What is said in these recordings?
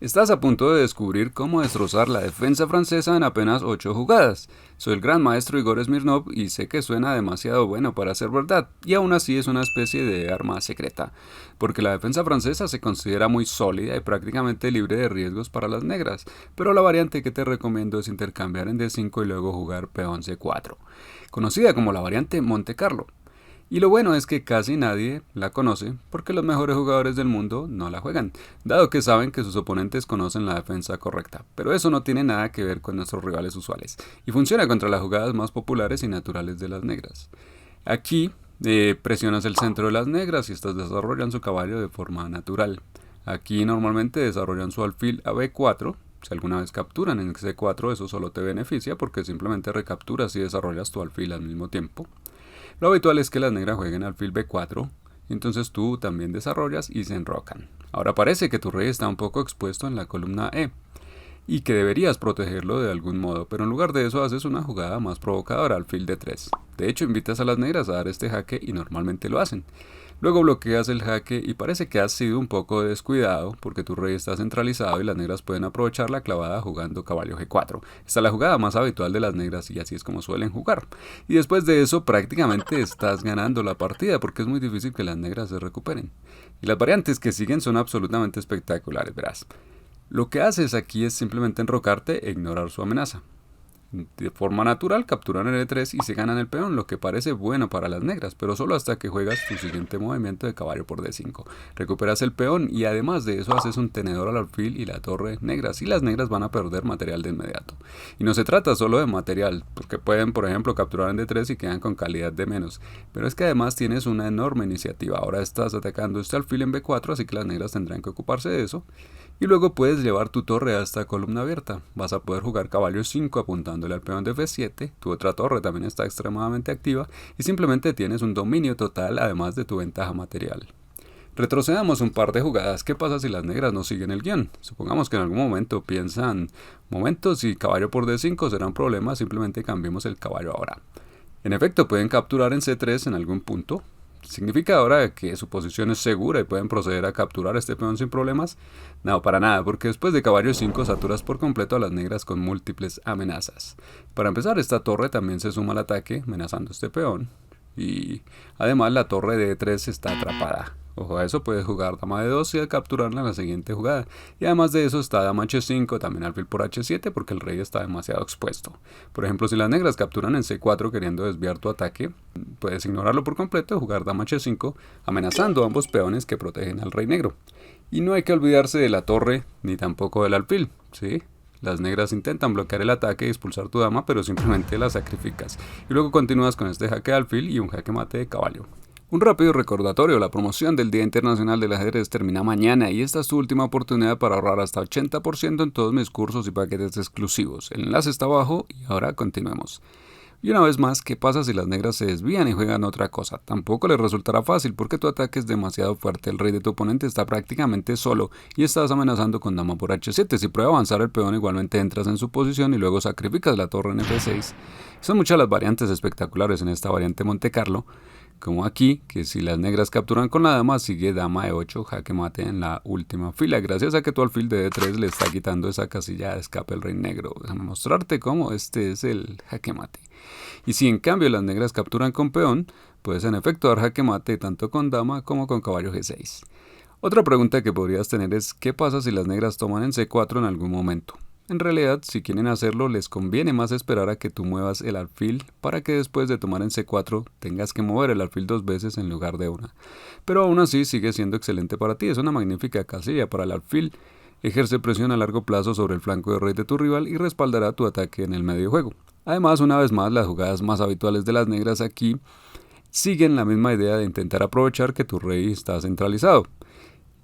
Estás a punto de descubrir cómo destrozar la defensa francesa en apenas 8 jugadas. Soy el gran maestro Igor Smirnov y sé que suena demasiado bueno para ser verdad, y aún así es una especie de arma secreta, porque la defensa francesa se considera muy sólida y prácticamente libre de riesgos para las negras, pero la variante que te recomiendo es intercambiar en D5 y luego jugar peón C4, conocida como la variante Monte Carlo. Y lo bueno es que casi nadie la conoce porque los mejores jugadores del mundo no la juegan, dado que saben que sus oponentes conocen la defensa correcta. Pero eso no tiene nada que ver con nuestros rivales usuales y funciona contra las jugadas más populares y naturales de las negras. Aquí presionas el centro de las negras y estas desarrollan su caballo de forma natural. Aquí normalmente desarrollan su alfil a B4. Si alguna vez capturan en C4 eso solo te beneficia porque simplemente recapturas y desarrollas tu alfil al mismo tiempo. Lo habitual es que las negras jueguen alfil B4, y entonces tú también desarrollas y se enrocan. Ahora parece que tu rey está un poco expuesto en la columna E, y que deberías protegerlo de algún modo, pero en lugar de eso haces una jugada más provocadora, alfil D3. De hecho, invitas a las negras a dar este jaque y normalmente lo hacen. Luego bloqueas el jaque y parece que has sido un poco descuidado porque tu rey está centralizado y las negras pueden aprovechar la clavada jugando caballo G4. Esta es la jugada más habitual de las negras y así es como suelen jugar. Y después de eso prácticamente estás ganando la partida porque es muy difícil que las negras se recuperen. Y las variantes que siguen son absolutamente espectaculares, verás. Lo que haces aquí es simplemente enrocarte e ignorar su amenaza. De forma natural capturan el E3 y se ganan el peón, lo que parece bueno para las negras, pero solo hasta que juegas tu siguiente movimiento de caballo por D5. Recuperas el peón y además de eso haces un tenedor al alfil y la torre negras, y las negras van a perder material de inmediato. Y no se trata solo de material, porque pueden por ejemplo capturar en D3 y quedan con calidad de menos, pero es que además tienes una enorme iniciativa. Ahora estás atacando este alfil en B4, así que las negras tendrán que ocuparse de eso. Y luego puedes llevar tu torre hasta columna abierta. Vas a poder jugar caballo 5 apuntándole al peón de F7. Tu otra torre también está extremadamente activa y simplemente tienes un dominio total además de tu ventaja material. Retrocedamos un par de jugadas. ¿Qué pasa si las negras no siguen el guión? Supongamos que en algún momento piensan, si caballo por D5 será un problema, simplemente cambiemos el caballo ahora. En efecto, pueden capturar en C3 en algún punto. ¿Significa ahora que su posición es segura y pueden proceder a capturar este peón sin problemas? No, para nada, porque después de caballo 5 saturas por completo a las negras con múltiples amenazas. Para empezar, esta torre también se suma al ataque, amenazando este peón. Y además la torre de E3 está atrapada. Ojo a eso, puedes jugar dama de 2 y capturarla en la siguiente jugada. Y además de eso está dama H5, también alfil por H7 porque el rey está demasiado expuesto. Por ejemplo, si las negras capturan en C4 queriendo desviar tu ataque, puedes ignorarlo por completo y jugar dama H5 amenazando a ambos peones que protegen al rey negro. Y no hay que olvidarse de la torre ni tampoco del alfil, ¿sí? Las negras intentan bloquear el ataque y expulsar tu dama, pero simplemente la sacrificas. Y luego continúas con este jaque de alfil y un jaque mate de caballo. Un rápido recordatorio, la promoción del Día Internacional del Ajedrez termina mañana y esta es tu última oportunidad para ahorrar hasta 80% en todos mis cursos y paquetes exclusivos. El enlace está abajo y ahora continuemos. Y una vez más, ¿qué pasa si las negras se desvían y juegan otra cosa? Tampoco les resultará fácil porque tu ataque es demasiado fuerte, el rey de tu oponente está prácticamente solo y estás amenazando con dama por H7. Si prueba avanzar el peón igualmente entras en su posición y luego sacrificas la torre en F6. Son muchas las variantes espectaculares en esta variante Monte Carlo, como aquí, que si las negras capturan con la dama, sigue dama E8, jaque mate en la última fila, gracias a que tu alfil de D3 le está quitando esa casilla de escape al rey negro. Déjame mostrarte cómo este es el jaque mate. Y si en cambio las negras capturan con peón, puedes en efecto dar jaque mate tanto con dama como con caballo G6. Otra pregunta que podrías tener es, ¿qué pasa si las negras toman en C4 en algún momento? En realidad, si quieren hacerlo, les conviene más esperar a que tú muevas el alfil para que después de tomar en C4 tengas que mover el alfil 2 veces en lugar de una. Pero aún así sigue siendo excelente para ti, es una magnífica casilla para el alfil. Ejerce presión a largo plazo sobre el flanco de rey de tu rival y respaldará tu ataque en el medio juego. Además, una vez más, las jugadas más habituales de las negras aquí siguen la misma idea de intentar aprovechar que tu rey está centralizado.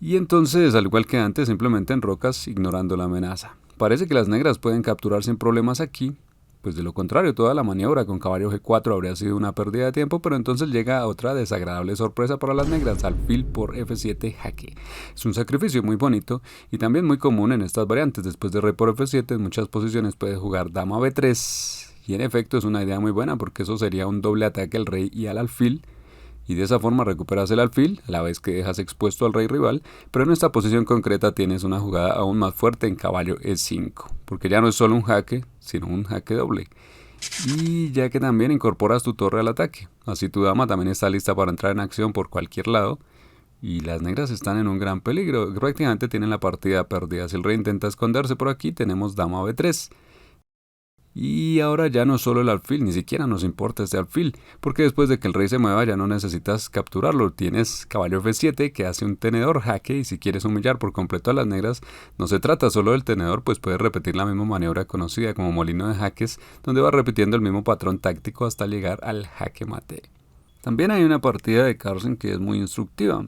Y entonces, al igual que antes, simplemente enrocas ignorando la amenaza. Parece que las negras pueden capturar sin problemas aquí, pues de lo contrario, toda la maniobra con caballo G4 habría sido una pérdida de tiempo, pero entonces llega otra desagradable sorpresa para las negras, alfil por F7 jaque. Es un sacrificio muy bonito y también muy común en estas variantes. Después de rey por F7 en muchas posiciones puede jugar dama B3 y en efecto es una idea muy buena porque eso sería un doble ataque al rey y al alfil y de esa forma recuperas el alfil a la vez que dejas expuesto al rey rival, pero en esta posición concreta tienes una jugada aún más fuerte en caballo E5, porque ya no es solo un jaque, sino un jaque doble. Y ya que también incorporas tu torre al ataque, así tu dama también está lista para entrar en acción por cualquier lado, y las negras están en un gran peligro, prácticamente tienen la partida perdida. Si el rey intenta esconderse por aquí, tenemos dama B3. Y ahora ya no solo el alfil, ni siquiera nos importa este alfil, porque después de que el rey se mueva ya no necesitas capturarlo, tienes caballo F7 que hace un tenedor jaque, y si quieres humillar por completo a las negras, no se trata solo del tenedor, pues puedes repetir la misma maniobra conocida como molino de jaques, donde vas repitiendo el mismo patrón táctico hasta llegar al jaque mate. También hay una partida de Carlsen que es muy instructiva.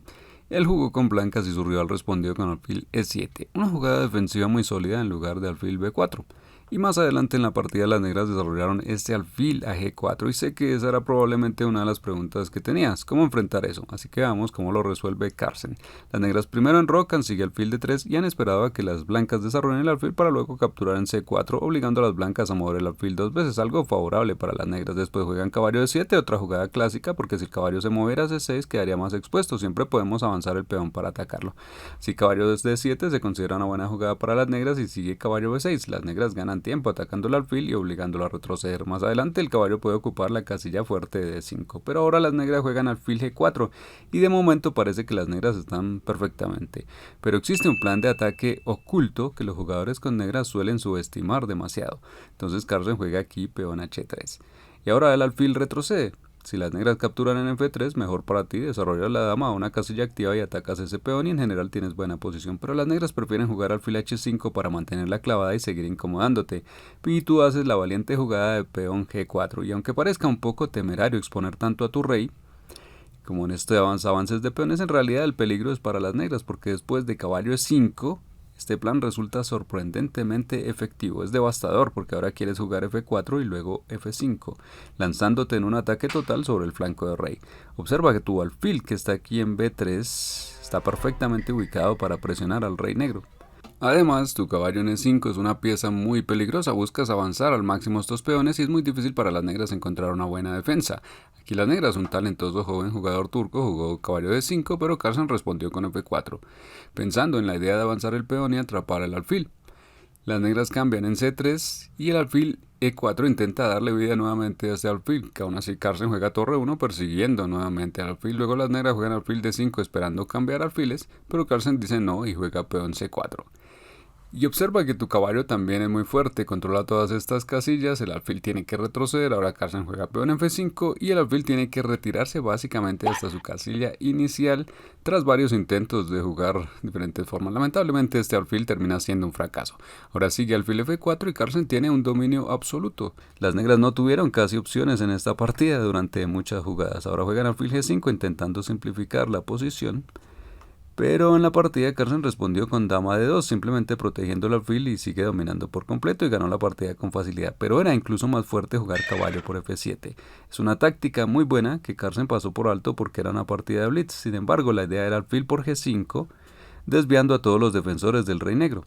Él jugó con blancas y su rival respondió con alfil E7, una jugada defensiva muy sólida en lugar de alfil B4. Y más adelante en la partida las negras desarrollaron este alfil a G4 y sé que esa era probablemente una de las preguntas que tenías, ¿cómo enfrentar eso? Así que veamos cómo lo resuelve Carlsen. Las negras primero enrocan, sigue alfil D3 y han esperado a que las blancas desarrollen el alfil para luego capturar en C4, obligando a las blancas a mover el alfil dos veces, algo favorable para las negras. Después juegan caballo D7, otra jugada clásica, porque si el caballo se moviera a C6 quedaría más expuesto, siempre podemos avanzar el peón para atacarlo. Si caballo D7 se considera una buena jugada para las negras y sigue caballo B6, las negras ganan tiempo atacando el alfil y obligándolo a retroceder. Más adelante el caballo puede ocupar la casilla fuerte de D5, pero ahora las negras juegan alfil G4 y de momento parece que las negras están perfectamente. Pero existe un plan de ataque oculto que los jugadores con negras suelen subestimar demasiado. Entonces Carlsen juega aquí peón H3 y ahora el alfil retrocede. Si las negras capturan en F3, mejor para ti, desarrollas la dama a una casilla activa y atacas ese peón y en general tienes buena posición, pero las negras prefieren jugar alfil H5 para mantenerla clavada y seguir incomodándote, y tú haces la valiente jugada de peón G4, y aunque parezca un poco temerario exponer tanto a tu rey, como en estos avances de peones, en realidad el peligro es para las negras, porque después de caballo E5, este plan resulta sorprendentemente efectivo. Es devastador porque ahora quieres jugar F4 y luego F5, lanzándote en un ataque total sobre el flanco de rey. Observa que tu alfil, que está aquí en B3, está perfectamente ubicado para presionar al rey negro. Además, tu caballo en E5 es una pieza muy peligrosa, buscas avanzar al máximo estos peones y es muy difícil para las negras encontrar una buena defensa. Aquí las negras, un talentoso joven jugador turco, jugó caballo de 5, pero Carlsen respondió con F4, pensando en la idea de avanzar el peón y atrapar el alfil. Las negras cambian en C3 y el alfil E4 intenta darle vida nuevamente a este alfil, que aún así Carlsen juega torre 1 persiguiendo nuevamente al alfil. Luego las negras juegan alfil D5 esperando cambiar alfiles, pero Carlsen dice no y juega peón C4. Y observa que tu caballo también es muy fuerte, controla todas estas casillas, el alfil tiene que retroceder, ahora Carlsen juega peón en F5 y el alfil tiene que retirarse básicamente hasta su casilla inicial tras varios intentos de jugar diferentes formas. Lamentablemente este alfil termina siendo un fracaso. Ahora sigue alfil F4 y Carlsen tiene un dominio absoluto. Las negras no tuvieron casi opciones en esta partida durante muchas jugadas, ahora juegan alfil G5 intentando simplificar la posición. Pero en la partida Carlsen respondió con dama de 2, simplemente protegiendo el alfil y sigue dominando por completo y ganó la partida con facilidad. Pero era incluso más fuerte jugar caballo por F7. Es una táctica muy buena que Carlsen pasó por alto porque era una partida de blitz. Sin embargo, la idea era alfil por G5, desviando a todos los defensores del rey negro.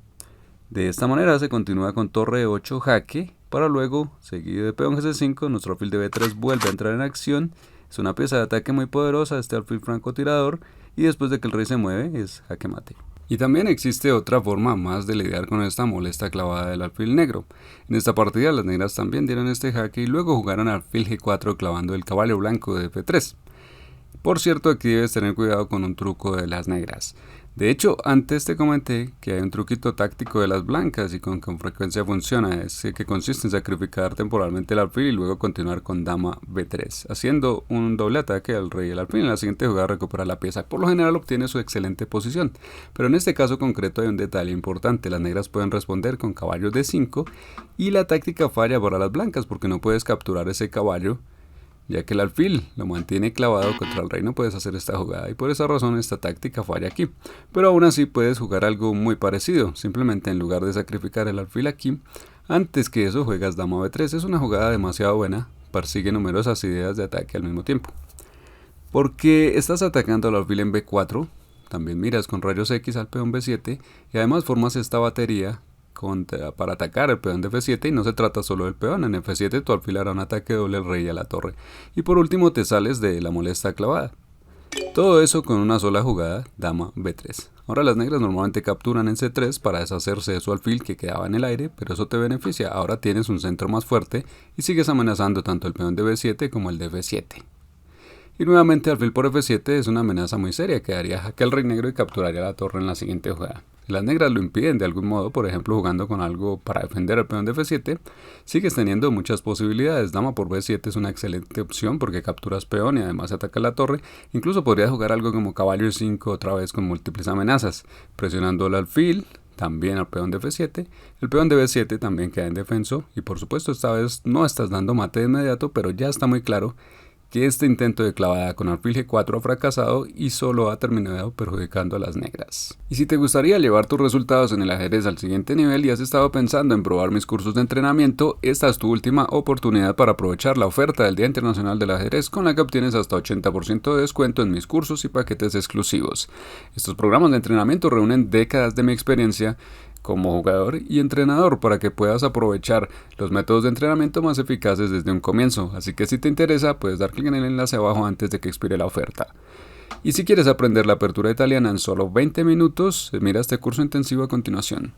De esta manera se continúa con torre 8 jaque, para luego, seguido de peón G5, nuestro alfil de B3 vuelve a entrar en acción. Es una pieza de ataque muy poderosa, este alfil francotirador, y después de que el rey se mueve es jaque mate. Y también existe otra forma más de lidiar con esta molesta clavada del alfil negro. En esta partida las negras también dieron este jaque y luego jugaron alfil G4 clavando el caballo blanco de F3. Por cierto, aquí debes tener cuidado con un truco de las negras. De hecho, antes te comenté que hay un truquito táctico de las blancas y con frecuencia funciona, es que consiste en sacrificar temporalmente el alfil y luego continuar con dama B3, haciendo un doble ataque al rey y el alfil. En la siguiente jugada recupera la pieza, por lo general obtiene su excelente posición, pero en este caso concreto hay un detalle importante, las negras pueden responder con caballo D5 y la táctica falla para las blancas porque no puedes capturar ese caballo, ya que el alfil lo mantiene clavado contra el rey. No puedes hacer esta jugada y por esa razón esta táctica falla aquí, pero aún así puedes jugar algo muy parecido, simplemente en lugar de sacrificar el alfil aquí, antes que eso juegas dama B3, es una jugada demasiado buena, persigue numerosas ideas de ataque al mismo tiempo, porque estás atacando al alfil en B4, también miras con rayos X al peón B7 y además formas esta batería para atacar el peón de F7 y no se trata solo del peón. En F7 tu alfil hará un ataque doble al rey y a la torre. Y por último te sales de la molesta clavada. Todo eso con una sola jugada, dama B3. Ahora las negras normalmente capturan en C3 para deshacerse de su alfil que quedaba en el aire, pero eso te beneficia. Ahora tienes un centro más fuerte y sigues amenazando tanto el peón de B7 como el de F7. Y nuevamente alfil por F7 es una amenaza muy seria que daría jaque al rey negro y capturaría la torre en la siguiente jugada. Si las negras lo impiden de algún modo, por ejemplo jugando con algo para defender al peón de F7, sigues teniendo muchas posibilidades. Dama por B7 es una excelente opción porque capturas peón y además ataca la torre. Incluso podrías jugar algo como caballo 5 otra vez con múltiples amenazas, presionando el alfil, también al peón de F7, el peón de B7 también queda indefenso y por supuesto esta vez no estás dando mate de inmediato, pero ya está muy claro que este intento de clavada con alfil G4 ha fracasado y solo ha terminado perjudicando a las negras. Y si te gustaría llevar tus resultados en el ajedrez al siguiente nivel y has estado pensando en probar mis cursos de entrenamiento, esta es tu última oportunidad para aprovechar la oferta del Día Internacional del Ajedrez con la que obtienes hasta 80% de descuento en mis cursos y paquetes exclusivos. Estos programas de entrenamiento reúnen décadas de mi experiencia como jugador y entrenador para que puedas aprovechar los métodos de entrenamiento más eficaces desde un comienzo. Así que si te interesa, puedes dar clic en el enlace abajo antes de que expire la oferta. Y si quieres aprender la apertura italiana en solo 20 minutos, mira este curso intensivo a continuación.